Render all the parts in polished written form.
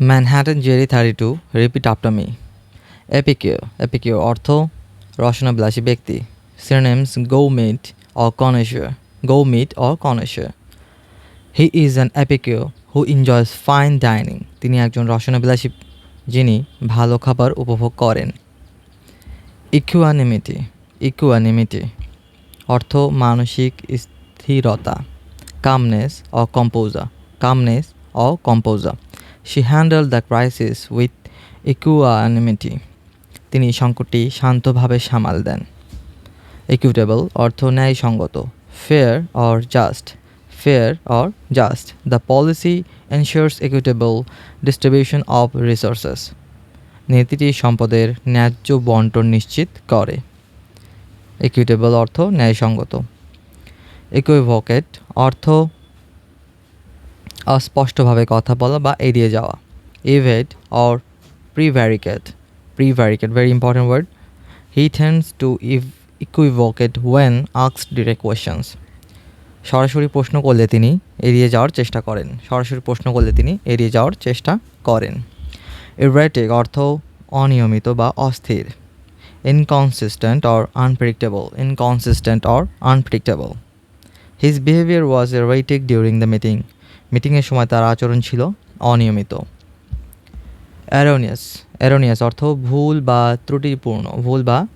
Manhattan Jerry 32 repeat after me. Epicure অর্থ রসনাবিলাসী ব্যক্তি। Synonyms gourmet or connoisseur. He is an epicure who enjoys fine dining. তিনি একজন রসনাবিলাসী যিনি ভালো খাবার উপভোগ করেন। ইকুয়ানিমিটি অর্থ মানসিক স্থিরতা। Calmness or composure. She handle the crisis with equanimity. তিনি সংকটটি শান্তভাবে সামাল দেন। ইকুইটেবল অর্থ ন্যায়সঙ্গত। Fair or just. The policy ensures equitable distribution of resources. নীতিটি সম্পদের ন্যায্য বন্টন নিশ্চিত করে। ইকুইটেবল অর্থ ন্যায়সঙ্গত। ইকুইভোকেট অর্থ অস্পষ্টভাবে কথা বলা বা এড়িয়ে যাওয়া। ইভেড or প্রিভ্যারিকেট very important word. He tends to equivocate when asked direct questions. সরাসরি প্রশ্ন করলে তিনি এড়িয়ে যাওয়ার চেষ্টা করেন। Erratic অর্থ অনিয়মিত বা অস্থির। Inconsistent or unpredictable. His behavior was erratic during the meeting. মিটিংয়ের সময় তার আচরণ ছিল অনিয়মিত। Erroneous অর্থ ভুল বা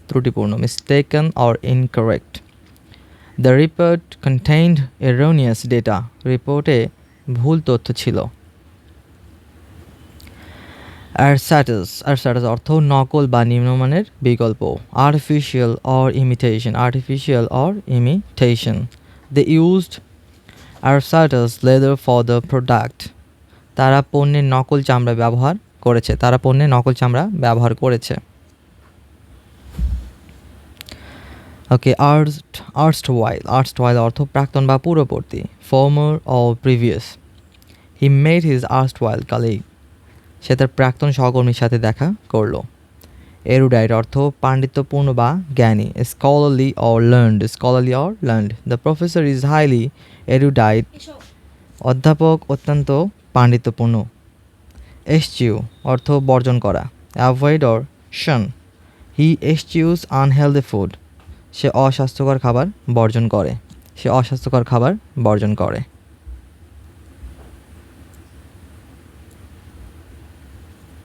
ত্রুটিপূর্ণ। Mistaken or incorrect. The report contained erroneous data. রিপোর্টে ভুল তথ্য ছিল। Arsatus অর্থ নকল বা নিম্নমানের বিকল্প। Artificial or imitation. They used Arsatus leather for the product. তারা পণ্যের নকল চামড়া ব্যবহার করেছে। ওকে, আর্স্টওয়াইল অর্থ প্রাক্তন বা পূর্ববর্তী। Former or previous. He met his erstwhile colleague. সে তার প্রাক্তন সহকর্মীর সাথে দেখা করলো। Erudite অর্থ পাণ্ডিত্যপূর্ণ বা জ্ঞানী। Scholarly or learned. The professor is highly erudite. অধ্যাপক অত্যন্ত পাণ্ডিত্যপূর্ণ। Eschew অর্থ বর্জন করা। Avoid or shun. He eschews unhealthy food. সে অস্বাস্থ্যকর খাবার বর্জন করে।